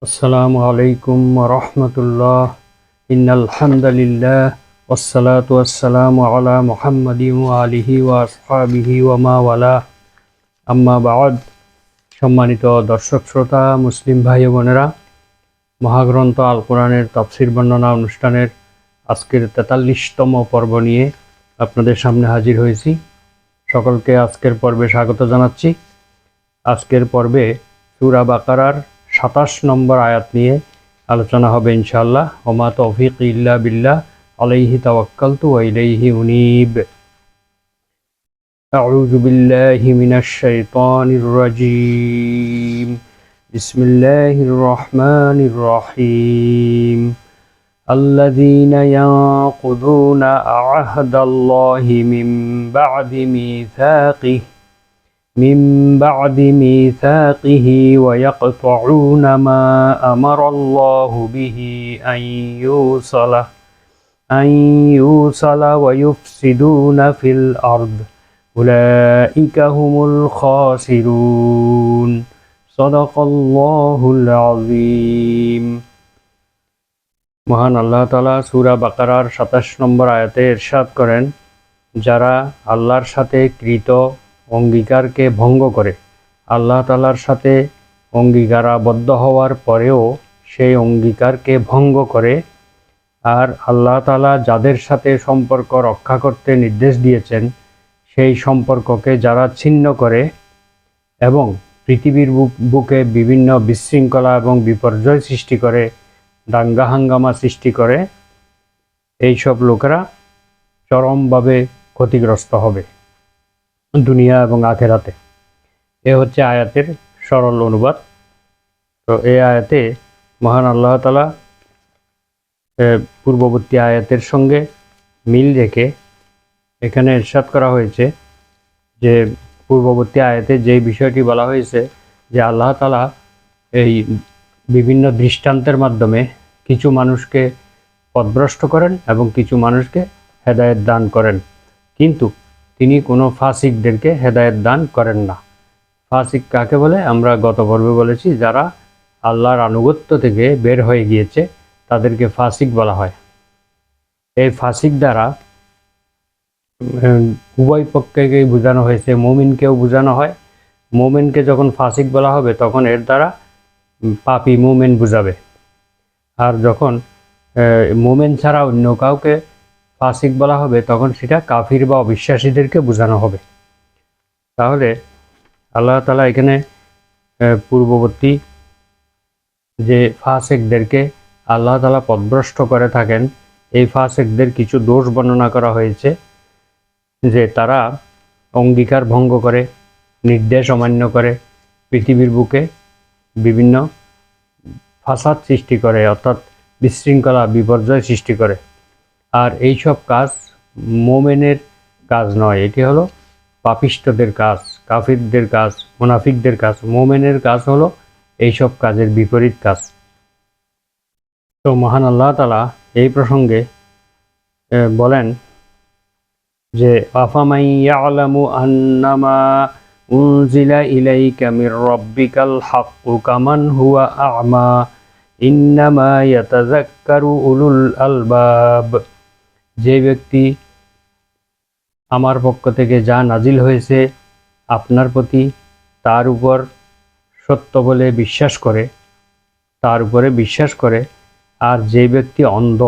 আসসালামু আলাইকুম রহমতুল্লাহ। ইন্নাল হামদুলিল্লাহ ওয়াসসালাতু ওয়াসসালামু আলা মুহাম্মাদিন ওয়া আলিহি ওয়া আসহাবিহি ওয়া মা ওয়ালা, আম্মা বা'দ। সম্মানিত দর্শক শ্রোতা, মুসলিম ভাই ও বোনেরা, মহাগ্রন্থ আল কোরআনের তাফসীর বর্ণনা অনুষ্ঠানের আজকের ৪৩তম পর্ব নিয়ে আপনাদের সামনে হাজির হয়েছি। সকলকে আজকের পর্বে স্বাগত জানাচ্ছি। আজকের পর্বে সূরা বাকারার ২৭ নম্বর আয়াত নিয়ে আলোচনা হবে ইনশাআল্লাহ। ওমা তৌফিক ইল্লা বিল্লাহ আলাইহি তাওয়াক্কালতু ওয়া ইলাইহি উনীব। আউযু বিল্লাহি মিনাশ শাইতানির রাজীম। বিসমিল্লাহির রহমানির রহিম। الذين ينقضون عهد الله من بعد ميثاقه ويقطعون ما أمر الله به أن يوصل ويفسدون في الأرض أولئك هم الخاسرون صدق الله العظيم। মহান আল্লাহ তাআলা সূরা বাকারার ২৭ নম্বর আয়াতে ইরশাদ করেন, যারা আল্লাহর সাথে কৃত অঙ্গীকারকে ভঙ্গ করে, আল্লাহ তাআলার সাথে অঙ্গীকারাবদ্ধ হওয়ার পরেও সেই অঙ্গীকারকে ভঙ্গ করে, আর আল্লাহ তাআলা যাদের সাথে সম্পর্ক রক্ষা করতে নির্দেশ দিয়েছেন সেই সম্পর্ককে যারা ছিন্ন করে এবং পৃথিবীর বুকে বিভিন্ন বিশৃঙ্খলা এবং বিপর্যয় সৃষ্টি করে, দাঙ্গা হাঙ্গামা সৃষ্টি করে, এইসব লোকেরা চরমভাবে ক্ষতিগ্রস্ত হবে দুনিয়া এবং আখেরাতে। এ হচ্ছে আয়াতের সরল অনুবাদ। তো এই আয়াতে মহান আল্লাহ তাআলা পূর্ববর্তী আয়াতের সঙ্গে মিল রেখে এখানে ইরশাদ করা হয়েছে যে পূর্ববর্তী আয়াতে যেই বিষয়টি বলা হয়েছে যে আল্লাহ তাআলা এই বিভিন্ন দৃষ্টান্তের মাধ্যমে কিছু মানুষকে পথভ্রষ্ট করেন এবং কিছু মানুষকে হেদায়েত দান করেন, কিন্তু তিনি কোনো ফাসিকদেরকে হেদায়েত দান করেন না। ফাসিক কাকে বলে আমরা গত পর্বে বলেছি, যারা আল্লাহর আনুগত্য থেকে বের হয়ে গিয়েছে তাদেরকে ফাসিক বলা হয়। এই ফাসিক দ্বারা উভয় পক্ষকেই বোঝানো হয়েছে, মুমিনকেও বোঝানো হয়। মুমিনকে যখন ফাসিক বলা হবে তখন এর দ্বারা পাপী মুমিন বুঝাবে, আর যখন মুমিন ছাড়া অন্য কাউকে ফাসিক বলা হবে তখন সেটা কাফির বা অবিশ্বাসীদেরকে বোঝানো হবে। তাহলে আল্লাহ তাআলা এখানে পূর্ববর্তী যে ফাসিকদেরকে আল্লাহ তাআলা পথভ্রষ্ট করে থাকেন, এই ফাসিকদের কিছু দোষ বর্ণনা করা হয়েছে, যে তারা অঙ্গীকার ভঙ্গ করে, নির্দেশ অমান্য করে, পৃথিবীর বুকে বিভিন্ন ফাসাদ সৃষ্টি করে, অর্থাৎ বিশৃঙ্খলা বিপর্যয় সৃষ্টি করে। আর এইসব কাজ মোমেনের কাজ নয়, এটি হলো পাপিষ্টদের কাজ, কাফিরদের কাজ, মুনাফিকদের কাজ। মোমেনের কাজ হলো এইসব কাজের বিপরীত কাজ। তো মহান আল্লাহ তাআলা এই প্রসঙ্গে বলেন যে আফামান ইয়ালামু আন্নামা উনজিলা ইলাইকা মির রাব্বিকাল হাক্কু কামান হুয়া আ'মা ইন্নামা ইয়াতাযাক্কারু উলুল আলবাব। যে ব্যক্তি আমার পক্ষ থেকে যা নাজিল হয়েছে আপনার প্রতি তার উপর সত্য বলে বিশ্বাস করে, তার উপরে বিশ্বাস করে, আর যে ব্যক্তি অন্ধ,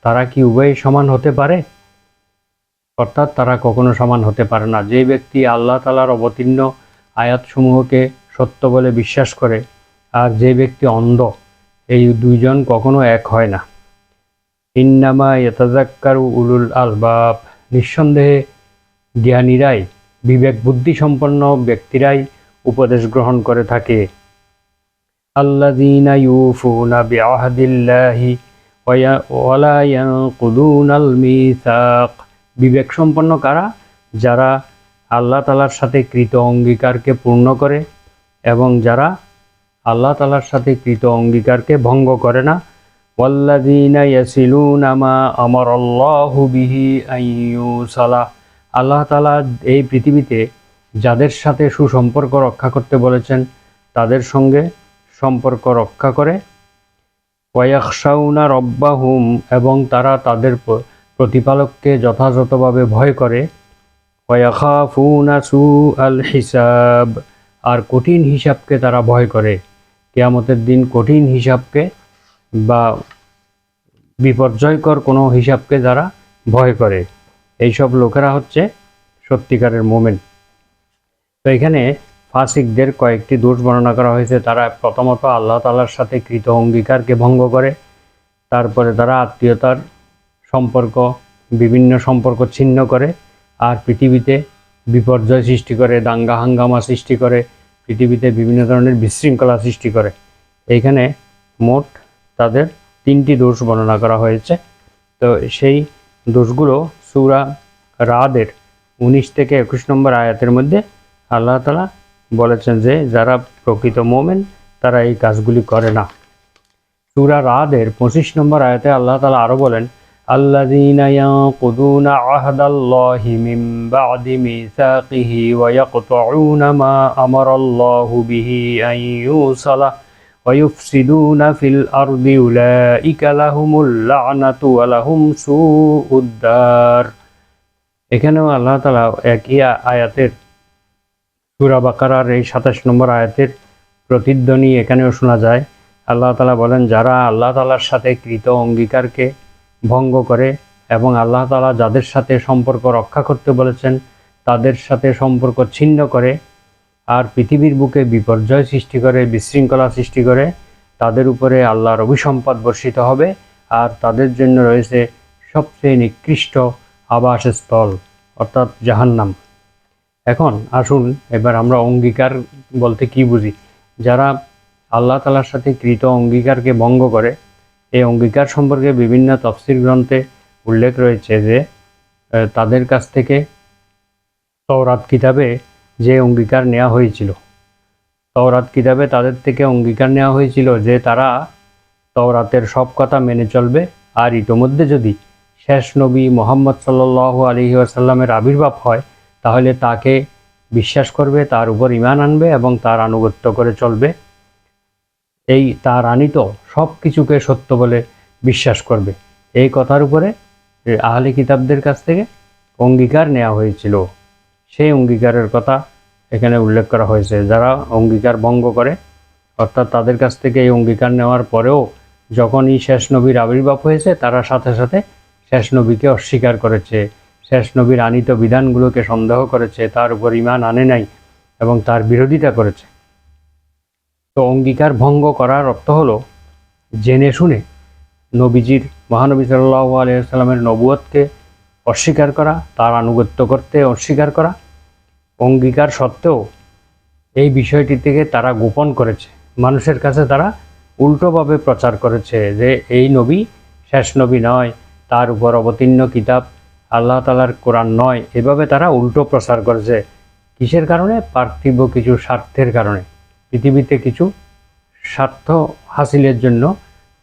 তারা কি উভয় সমান হতে পারে? অর্থাৎ তারা কখনো সমান হতে পারে না। যে ব্যক্তি আল্লাহ তাআলার অবতীর্ণ আয়াতসমূহকে সত্য বলে বিশ্বাস করে আর যে ব্যক্তি অন্ধ, এই দুইজন কখনো এক হয় না। ইন্নামা ইয়াতাযাক্কারু উলুল আলবাব, নিঃসন্দেহে জ্ঞানীরাই, বিবেক বুদ্ধি সম্পন্ন ব্যক্তিরাই উপদেশ গ্রহণ করে থাকে। আল্লাযীনা ইউফুনা বিআহদিল্লাহি ওয়া লা ইয়ানকুদুনাল মিসাক। বিবেক সম্পন্ন কারা? যারা আল্লাহ তাআলার সাথে কৃত অঙ্গীকারকে পূর্ণ করে এবং যারা আল্লাহ তাআলার সাথে কৃত অঙ্গীকারকে ভঙ্গ করে না। ওয়াল্লাযীনা ইয়াসিলুনা মা আমারাল্লাহু বিহি আন ইউসালা। আল্লাহ তাআলা এই পৃথিবীতে যাদের সাথে সুসম্পর্ক রক্ষা করতে বলেছেন তাদের সঙ্গে সম্পর্ক রক্ষা করে ওয়ায়াখশাউনা রব্বাহুম, এবং তারা তাদের প্রতিপালককে যথাযথভাবে ভয় করে। ওয়ায়াখাফুনা সুআল হিসাব, আর কঠিন হিসাবকে তারা ভয় করে। কিয়ামতের দিন কঠিন হিসাবকে বা বিপর্যয়কর কোনো হিসাবকে যারা ভয় করে, এইসব লোকেরা হচ্ছে সত্যিকারের মোমেন। তো এখানে ফাসিকদের কয়েকটি দোষ বর্ণনা করা হয়েছে। তারা প্রথমত আল্লাহ তাআলার সাথে কৃত অঙ্গীকারকে ভঙ্গ করে, তারপরে তারা আত্মীয়তার সম্পর্ক, বিভিন্ন সম্পর্ক ছিন্ন করে, আর পৃথিবীতে বিপর্যয় সৃষ্টি করে, দাঙ্গা হাঙ্গামা সৃষ্টি করে, পৃথিবীতে বিভিন্ন ধরনের বিশৃঙ্খলা সৃষ্টি করে। এইখানে মোট তাদের 3টি দোষ বর্ণনা করা হয়েছে। তো সেই দোষগুলো সূরা রাদের 19 থেকে 21 নম্বর আয়াতের মধ্যে আল্লাহ তাআলা বলেছেন যে যারা প্রকৃত মোমেন তারা এই কাজগুলি করে না। সূরা রাদের 25 নম্বর আয়াতে আল্লাহ তাআলা আরও বলেন, আল্লাযীনা ইয়াকুদুনা আহদাল্লাহি মিন বা'দি মিসাকিহি ওয়া ইয়াকতুউনা মা আমারাল্লাহু বিহি আন ইউসালা ওয়া ইউফসিদুনা ফিল আরদি উলাইকা লাহুমুল লা'নাতু ওয়া লাহুম সুউদ দার। এখানেও আল্লাহ তাআলা একই আয়াতের, সূরা বাকারার এই 27 নম্বর আয়াতের প্রতিধ্বনি এখানেও শোনা যায়। আল্লাহ তাআলা বলেন, যারা আল্লাহ তাআলার সাথে কৃত অঙ্গীকারকে ভঙ্গ করে এবং আল্লাহ তাআলা যাদের সাথে সম্পর্ক রক্ষা করতে বলেছেন তাদের সাথে সম্পর্ক ছিন্ন করে, আর পৃথিবীর বুকে বিপর্যয় সৃষ্টি করে, বিশৃঙ্খলা সৃষ্টি করে, তাদের উপরে আল্লাহর অভিসম্পাদ বর্ষিত হবে, আর তাদের জন্য রয়েছে সবচেয়ে নিকৃষ্ট আবাসস্থল, অর্থাৎ জাহান্নাম। এখন আসুন এবার আমরা অঙ্গীকার বলতে কি বুঝি। যারা আল্লাহ তাআলার সাথে কৃত অঙ্গীকারকে ভঙ্গ করে, এই অঙ্গীকার সম্পর্কে বিভিন্ন তাফসীর গ্রন্থে উল্লেখ রয়েছে যে তাদের কাছ থেকে তাওরাত কিতাবে যে অঙ্গীকার নেওয়া হয়েছিল, তাওরাত কিতাবে তাদের থেকে অঙ্গীকার নেওয়া হয়েছিল যে তারা তাওরাতের সব কথা মেনে চলবে, আর ইতোমধ্যে যদি শেষ নবী মুহাম্মদ সাল্লাল্লাহু আলাইহি ওয়াসাল্লামের আবির্ভাব হয় তাহলে তাকে বিশ্বাস করবে, তার উপর ঈমান আনবে এবং তার আনুগত্য করে চলবে। এই তার আনিত সব কিছুকে সত্য বলে বিশ্বাস করবে। এই কথার উপরে আহলে কিতাবদের কাছ থেকে অঙ্গীকার নেওয়া হয়েছিল। সেই অঙ্গীকারের কথা এখানে উল্লেখ করা হয়েছে। যারা অঙ্গীকার ভঙ্গ করে, অর্থাৎ তাদের কাছ থেকে এই অঙ্গীকার নেওয়ার পরেও যখনই শেষ নবীর আবির্ভাব হয়েছে তারা সাথে সাথে শেষ নবীকে অস্বীকার করেছে, শেষ নবীর আনিত বিধানগুলোকে সন্দেহ করেছে, তার উপর ঈমান আনে নাই এবং তার বিরোধিতা করেছে। তো অঙ্গীকার ভঙ্গ করার অর্থ হলো জেনে শুনে নবীজির, মহানবী সাল্লাল্লাহু আলাইহি ওয়াসাল্লামের নবুয়তকে অস্বীকার করা, তার আনুগত্য করতে অস্বীকার করা। অঙ্গীকার সত্ত্বেও এই বিষয়টি থেকে তারা গোপন করেছে, মানুষের কাছে তারা উল্টোভাবে প্রচার করেছে যে এই নবী শেষ নবী নয়, তার উপর অবতীর্ণ কিতাব আল্লাহ তাআলার কোরআন নয়। এভাবে তারা উল্টো প্রচার করেছে। কিসের কারণে? পার্থিব কিছু স্বার্থের কারণে, পৃথিবীতে কিছু স্বার্থ হাসিলের জন্য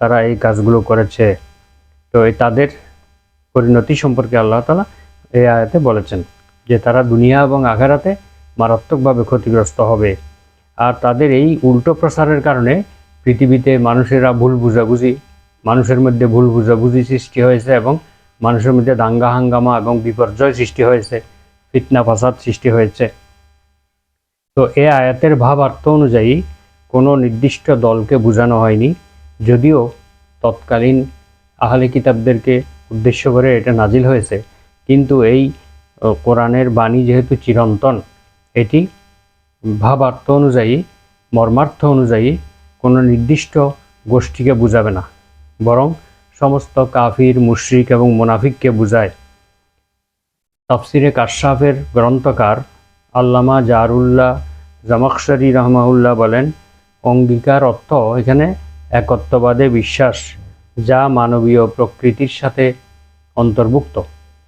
তারা এই কাজগুলো করেছে। তো এই তাদের পরিণতি সম্পর্কে আল্লাহ তাআলা এই আয়াতে বলেছেন যে তারা দুনিয়া এবং আখিরাতে মারাত্মকভাবে ক্ষতিগ্রস্ত হবে। আর তাদের এই উল্টো প্রচারের কারণে পৃথিবীতে মানুষের মধ্যে ভুল বুঝাবুঝি সৃষ্টি হয়েছে এবং মানুষের মধ্যে দাঙ্গা হাঙ্গামা এবং বিপর্যয় সৃষ্টি হয়েছে, ফিতনা ফাসাদ সৃষ্টি হয়েছে। তো এই আয়াতের ভাবার্থ অনুযায়ী কোনো নির্দিষ্ট দলকে বোঝানো হয়নি, যদিও তৎকালীন আহলে কিতাবদেরকে উদ্দেশ্য করে এটা নাজিল হয়েছে, কিন্তু এই কোরআনের বাণী যেহেতু চিরন্তন, এটি ভাবার্থ অনুযায়ী, মর্মার্থ অনুযায়ী কোনো নির্দিষ্ট গোষ্ঠীকে বোঝাবে না, বরং সমস্ত কাফির, মুশরিক এবং মুনাফিককে বোঝায়। তাফসিরে কাশফের গ্রন্থকার আল্লামা জারুল্লাহ জামাখশরী রাহমাহুল্লাহ বলেন, অঙ্গীকার অর্থ এখানে একত্ববাদে বিশ্বাস, যা মানবীয় প্রকৃতির সাথে অন্তর্ভুক্ত,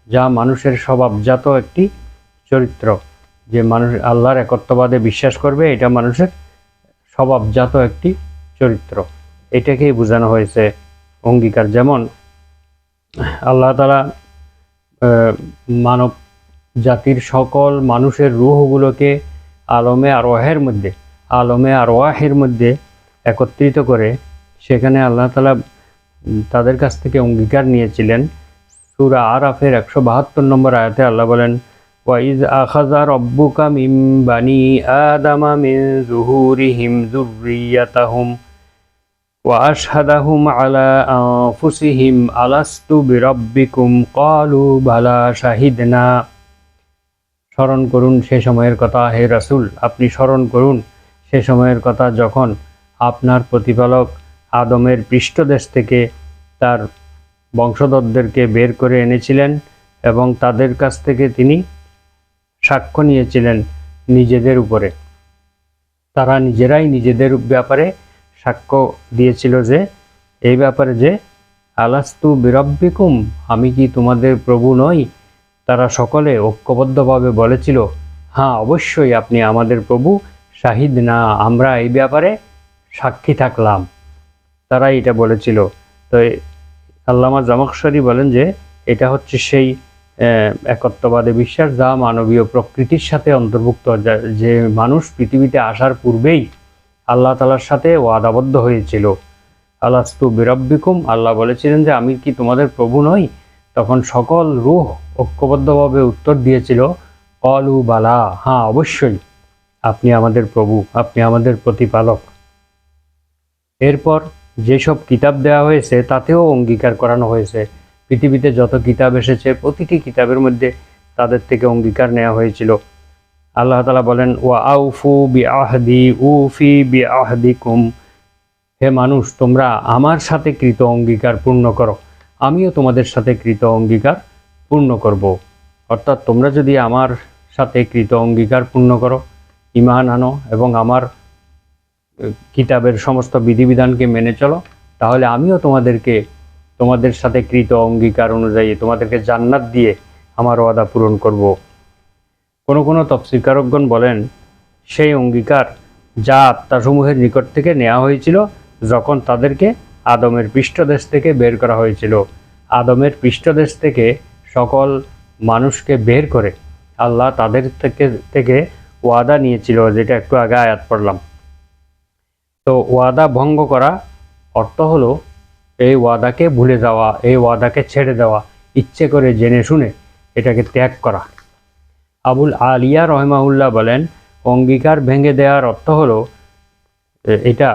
যা মানুষের স্বভাবজাত একটি চরিত্র। যে মানুষ আল্লাহর একত্ববাদে বিশ্বাস করবে, এটা মানুষের স্বভাবজাত একটি চরিত্র, এটাকেই বোঝানো হয়েছে অঙ্গীকার। যেমন আল্লাহ তাআলা মানব জাতির সকল মানুষের রূহগুলোকে আলমে আরওয়াহের মধ্যে একত্রিত করে সেখানে আল্লাহ তাআলা তাদের কাছ থেকে অঙ্গীকার নিয়েছিলেন। সূরা আরাফের 172 নম্বর আয়াতে আল্লাহ বলেন, ওয়াইজ আখাযা রাব্বুকা মিন বানি আদামা মিন যুহুরিহিম যুররিয়াতাহুম ওয়া আশহাদাহুম আলা আনফুসিহিম আলাস্তু বিরাব্বিকুম ক্বালু বালা শাহিদনা। স্মরণ করুন সে সময়ের কথা, হে রাসূল আপনি স্মরণ করুন সে সময়ের কথা যখন আপনার প্রতিপালক আদমের পৃষ্ঠদেশ থেকে তার বংশধরদেরকে বের করে এনেছিলেন এবং তাদের কাছ থেকে তিনি সাক্ষ্য নিয়েছিলেন নিজেদের উপরে। তারা নিজেরাই নিজেদের ব্যাপারে সাক্ষ্য দিয়েছিল যে এই ব্যাপারে যে আলাস্তু বিরাব্বিকুম, আমি কি তোমাদের প্রভু নই? তারা সকলে ঐক্যবদ্ধভাবে বলেছিল, হ্যাঁ অবশ্যই আপনি আমাদের প্রভু, শাহিদ না, আমরা এই ব্যাপারে সাক্ষী থাকলাম। তারা এটা বলেছিল। তো আল্লামা জামাখশরী বলেন যে এটা হচ্ছে সেই একত্ববাদে বিশ্বাস যা মানবীয় প্রকৃতির সাথে অন্তর্ভুক্ত, যে মানুষ পৃথিবীতে আসার পূর্বেই আল্লাহ তাআলার সাথে ওয়াদাবদ্ধ হয়েছিল। আলাস্তু বিরাব্বিকুম, আল্লাহ বলেছিলেন যে আমি কি তোমাদের প্রভু নই? তখন সকল রূহ ঐক্যবদ্ধভাবে উত্তর দিয়েছিল, ক্বালু বালা, হ্যাঁ অবশ্যই আপনি আমাদের প্রভু, আপনি আমাদের প্রতিপালক। এরপর যেসব কিতাব দেওয়া হয়েছে তাতেও অঙ্গীকার করানো হয়েছে। পৃথিবীতে যত কিতাব এসেছে প্রতিটি কিতাবের মধ্যে তাদের থেকে অঙ্গীকার নেওয়া হয়েছিল। আল্লাহ তাআলা বলেন, ওয়া আউফু বিআহদি উফি বিআহদিকুম, হে মানুষ তোমরা আমার সাথে কৃত অঙ্গীকার পূর্ণ করো, আমিও তোমাদের সাথে কৃত অঙ্গীকার পূর্ণ করব। অর্থাৎ তোমরা যদি আমার সাথে কৃত অঙ্গীকার পূর্ণ করো, ঈমান আনো এবং আমার কিতাবের সমস্ত বিধিবিধানকে মেনে চলো, তাহলে আমিও তোমাদের সাথে কৃত অঙ্গীকার অনুযায়ী তোমাদেরকে জান্নাত দিয়ে আমার ওয়াদা পূরণ করব। কোনো তফসিরকারকগণ বলেন সেই অঙ্গীকার যা আত্মাসমূহের নিকট থেকে নেওয়া হয়েছিল যখন তাদেরকে আদমের পৃষ্ঠদেশ থেকে বের করা হয়েছিল। আদমের পৃষ্ঠদেশ থেকে সকল মানুষকে বের করে আল্লাহ তাদের থেকে ওয়াদা নিয়েছিল, যেটা একটু আগে আয়াত পড়লাম। তো ওয়াদা ভঙ্গ করা অর্থ হলো এই ওয়াদাকে ভুলে যাওয়া, এই ওয়াদাকে ছেড়ে দেওয়া, ইচ্ছে করে জেনে শুনে এটাকে ত্যাগ করা। আবুল আলিয়া রহমাউল্লাহ বলেন, অঙ্গীকার ভেঙে দেওয়ার অর্থ হলো এটা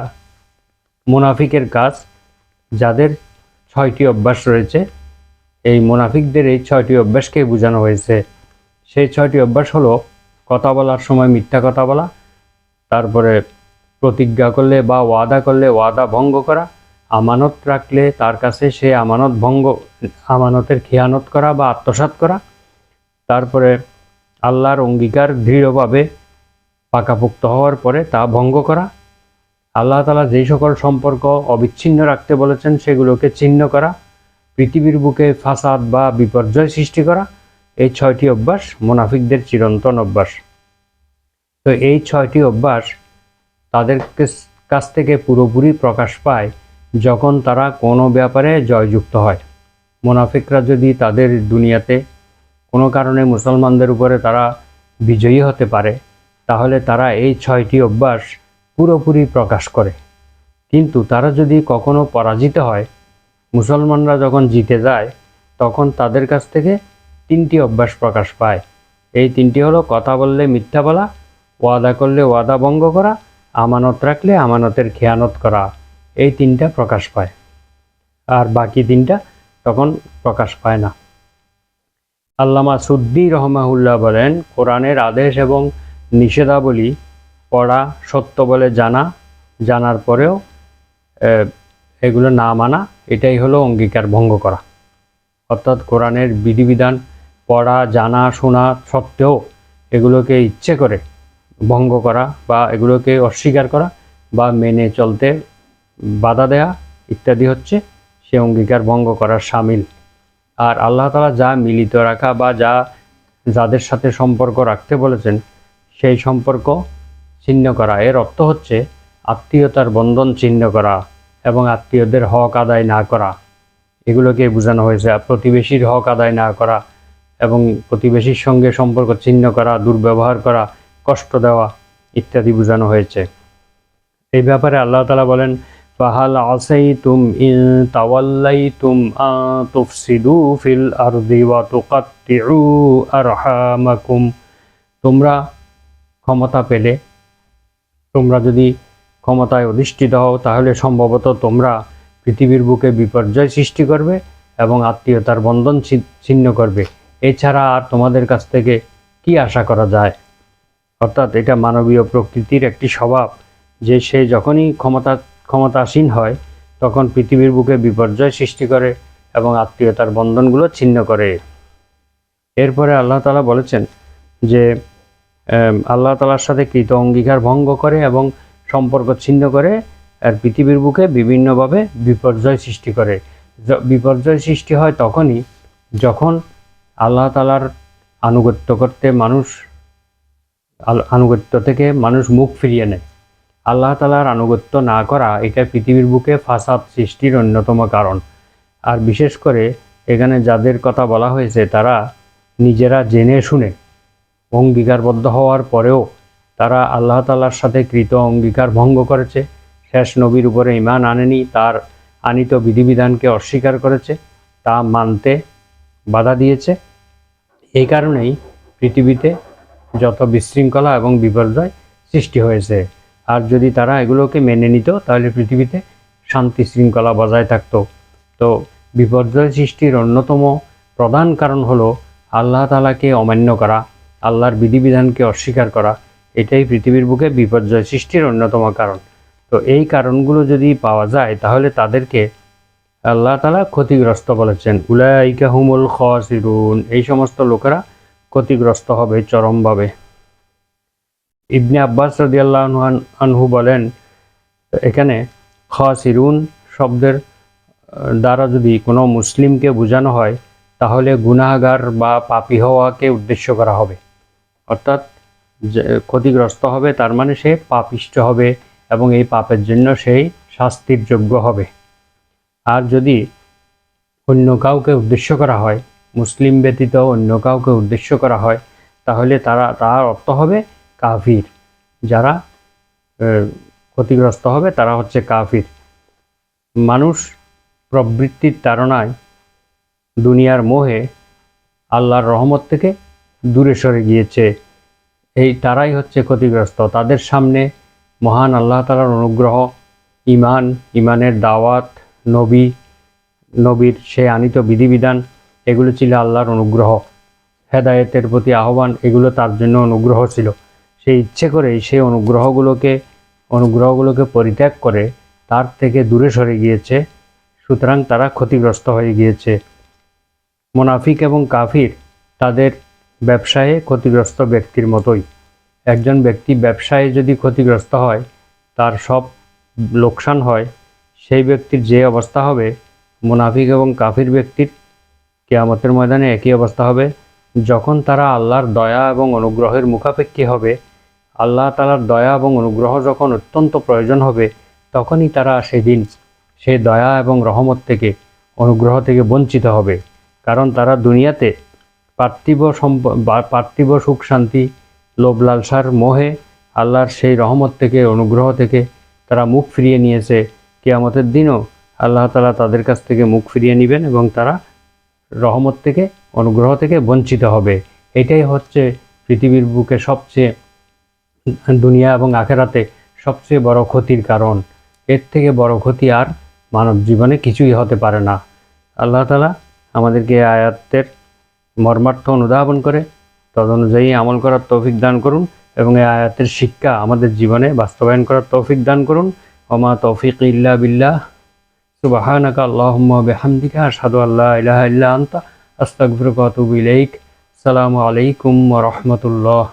মুনাফিকের কাজ, যাদের 6টি অভ্যাস রয়েছে। এই মুনাফিকদের এই 6টি অভ্যাসকে বোঝানো হয়েছে। সেই 6টি অভ্যাস হলো কথা বলার সময় মিথ্যা কথা বলা, তারপরে প্রতিজ্ঞা করলে বা ওয়াদা করলে ওয়াদা ভঙ্গ করা, আমানত রাখলে তার কাছে সে আমানতের খেয়ানত করা বা আত্মসাৎ করা, তারপরে আল্লাহর অঙ্গীকার দৃঢ়ভাবে পাকাপোক্ত হওয়ার পরে তা ভঙ্গ করা, আল্লাহ তাআলা যেই সকল সম্পর্ক অবিচ্ছিন্ন রাখতে বলেছেন সেগুলোকে ছিন্ন করা, পৃথিবীর বুকে ফাসাদ বা বিপর্যয় সৃষ্টি করা। এই 6টি অভ্যাস মুনাফিকদের চিরন্তন অভ্যাস। তো এই 6টি অভ্যাস তাদের কাছ থেকে পুরোপুরি প্রকাশ পায় যখন তারা কোনো ব্যাপারে জয়যুক্ত হয়। মুনাফিকরা যদি তাদের দুনিয়াতে কোনো কারণে মুসলমানদের উপরে তারা বিজয়ী হতে পারে, তাহলে তারা এই 6টি অভ্যাস পুরোপুরি প্রকাশ করে। কিন্তু তারা যদি কখনো পরাজিত হয়, মুসলমানরা যখন জিতে যায়, তখন তাদের কাছ থেকে 3টি অভ্যাস প্রকাশ পায়। এই 3টি হলো কথা বললে মিথ্যা বলা, ওয়াদা করলে ওয়াদা ভঙ্গ করা, আমানত রাখলে আমানতের খেয়ানত করা। এই 3টা প্রকাশ পায়, আর বাকি 3টা তখন প্রকাশ পায় না। আল্লামা সুদ্দি রহমাহুল্লাহ বলেন, কোরআনের আদেশ এবং নিষেধাবলী পড়া, সত্য বলে জানার পরেও এগুলো না মানা, এটাই হলো অঙ্গীকার ভঙ্গ করা। অর্থাৎ কোরআনের বিধিবিধান পড়া, জানা, শোনা সত্ত্বেও এগুলোকে ইচ্ছে করে ভঙ্গ করা বা এগুলোকে অস্বীকার করা বা মেনে চলতে বাধা দেয়া ইত্যাদি হচ্ছে সে অঙ্গীকার ভঙ্গ করার শামিল। আর আল্লাহ তাআলা যা মিলিত রাখা বা যাদের সাথে সম্পর্ক রাখতে বলেছেন সেই সম্পর্ক ছিন্ন করা, এর অর্থ হচ্ছে আত্মীয়তার বন্ধন ছিন্ন করা এবং আত্মীয়দের হক আদায় না করা, এগুলোকে বোঝানো হয়েছে। প্রতিবেশীর হক আদায় না করা এবং প্রতিবেশীর সঙ্গে সম্পর্ক ছিন্ন করা, দুর্ব্যবহার করা, কষ্ট দেওয়া ইত্যাদি বোঝানো হয়েছে। এই ব্যাপারে আল্লাহ তাআলা বলেন, ফাহাল আসাইতুম ইন তাওয়াল্লাইতুম আন তুফসিদু ফিল আরদি ওয়া তুকাত্তিউ আরহামাকুম। তোমরা ক্ষমতা পেলে, তোমরা যদি ক্ষমতায় অধিষ্ঠিত হও, তাহলে সম্ভবত তোমরা পৃথিবীর বুকে বিপর্যয় সৃষ্টি করবে এবং আত্মীয়তার বন্ধন ছিন্ন করবে। এছাড়া আর তোমাদের কাছ থেকে কি আশা করা যায়? অর্থাৎ এটা মানবীয় প্রকৃতির একটি স্বভাব যে সে যখনই ক্ষমতাসীন হয় তখন পৃথিবীর বুকে বিপর্যয় সৃষ্টি করে এবং আত্মীয়তার বন্ধনগুলো ছিন্ন করে। এরপরে আল্লাহ তাআলা বলেছেন যে আল্লাহ তাআলার সাথে কৃত অঙ্গীকার ভঙ্গ করে এবং সম্পর্ক ছিন্ন করে আর পৃথিবীর বুকে বিভিন্নভাবে বিপর্যয় সৃষ্টি করে। বিপর্যয় সৃষ্টি হয় তখনই যখন আল্লাহ তাআলার আনুগত্য থেকে মানুষ মুখ ফিরিয়ে নেয়। আল্লাহ তাআলার আনুগত্য না করা এটা পৃথিবীর বুকে ফাসাদ সৃষ্টির অন্যতম কারণ। আর বিশেষ করে এখানে যাদের কথা বলা হয়েছে তারা নিজেরা জেনে শুনে অঙ্গীকারবদ্ধ হওয়ার পরেও তারা আল্লাহ তাআলার সাথে কৃত অঙ্গীকার ভঙ্গ করেছে, শেষ নবীর উপরে ঈমান আনেনি, তার আনিত বিধিবিধানকে অস্বীকার করেছে, তা মানতে বাধা দিয়েছে। এই কারণেই পৃথিবীতে যত বিশৃঙ্খলা এবং বিপর্যয় সৃষ্টি হয়েছে। আর যদি তারা এগুলোকে মেনে নিত তাহলে পৃথিবীতে শান্তি শৃঙ্খলা বজায় থাকত। তো বিপর্যয় সৃষ্টির অন্যতম প্রধান কারণ হলো আল্লাহ তাআলাকে অমান্য করা, আল্লাহর বিধিবিধানকে অস্বীকার করা। এটাই পৃথিবীর বুকে বিপর্যয় সৃষ্টির অন্যতম কারণ। তো এই কারণগুলো যদি পাওয়া যায় তাহলে তাদেরকে আল্লাহ তাআলা ক্ষতিগ্রস্ত বলেছেন। উলাইকা হুমুল খাসিরুন, এই সমস্ত লোকেরা ক্ষতিগ্রস্ত হবে চরমভাবে। ইবনে আব্বাস রাদিয়াল্লাহু আনহু বলেন, এখানে খাসিরুন শব্দের দ্বারা যদি কোনো মুসলিমকে বোঝানো হয় তাহলে গুনাহগার বা পাপী হওয়াকে উদ্দেশ্য করা হবে। অর্থাৎ যে ক্ষতিগ্রস্ত হবে তার মানে সে পাপিষ্ঠ হবে এবং এই পাপের জন্য সেই শাস্তির যোগ্য হবে। আর যদি অন্য কাউকে উদ্দেশ্য করা হয়, মুসলিম ব্যতীত অন্য কাউকে উদ্দেশ্য করা হয়, তাহলে তার অর্থ হবে কাফির। যারা ক্ষতিগ্রস্ত হবে তারা হচ্ছে কাফির। মানুষ প্রবৃত্তির তাড়নায় দুনিয়ার মোহে আল্লাহর রহমত থেকে দূরে সরে গিয়েছে, এই তারাই হচ্ছে ক্ষতিগ্রস্ত। তাদের সামনে মহান আল্লাহ তাআলার অনুগ্রহ, ইমানের দাওয়াত, নবীর সে আনিত বিধিবিধান, এগুলো ছিল আল্লাহর অনুগ্রহ। হেদায়েতের প্রতি আহ্বান, এগুলো তার জন্য অনুগ্রহ ছিল। সে ইচ্ছে করেই সেই অনুগ্রহগুলোকে পরিত্যাগ করে তার থেকে দূরে সরে গিয়েছে, সুতরাং তারা ক্ষতিগ্রস্ত হয়ে গিয়েছে। মুনাফিক এবং কাফির তাদের ব্যবসায়ে ক্ষতিগ্রস্ত ব্যক্তির মতোই। একজন ব্যক্তি ব্যবসায়ে যদি ক্ষতিগ্রস্ত হয়, তার সব লোকসান হয়, সেই ব্যক্তির যে অবস্থা হবে মুনাফিক এবং কাফির ব্যক্তির কিয়ামতের ময়দানে একই অবস্থা হবে। যখন তারা আল্লাহর দয়া এবং অনুগ্রহের মুখাপেক্ষী হবে, আল্লাহ তাআলার দয়া এবং অনুগ্রহ যখন অত্যন্ত প্রয়োজন হবে, তখনই তারা সেদিন সেই দয়া এবং রহমত থেকে, অনুগ্রহ থেকে বঞ্চিত হবে। কারণ তারা দুনিয়াতে পার্থিব সুখ শান্তি, লোভ লালসার মোহে আল্লাহর সেই রহমত থেকে, অনুগ্রহ থেকে তারা মুখ ফিরিয়ে নিয়েছে। কিয়ামতের দিনও আল্লাহ তাআলা তাদের কাছ থেকে মুখ ফিরিয়ে নেবেন এবং তারা রহমত থেকে, অনুগ্রহ থেকে বঞ্চিত হবে। এটাই হচ্ছে পৃথিবীর বুকে সবচেয়ে, দুনিয়া এবং আখেরাতে সবচেয়ে বড় ক্ষতির কারণ। এর থেকে বড় ক্ষতি আর মানব জীবনে কিছুই হতে পারে না। আল্লাহ তাআলা আমাদেরকে আয়াতের মর্মার্থ অনুধাবন করে তদনুযায়ী আমল করার তৌফিক দান করুন এবং এই আয়াতের শিক্ষা আমাদের জীবনে বাস্তবায়ন করার তৌফিক দান করুন। ওমা তৌফিক ইল্লা বিল্লাহ। সুবহানাকা আল্লাহুম্মা বিহামদিকা আশহাদু আল্লা ইলাহা ইল্লা আনতা আস্তাগফিরুকা ওয়া আতুবু ইলাইক। আসসালামু আলাইকুম ওয়া রাহমাতুল্লাহ।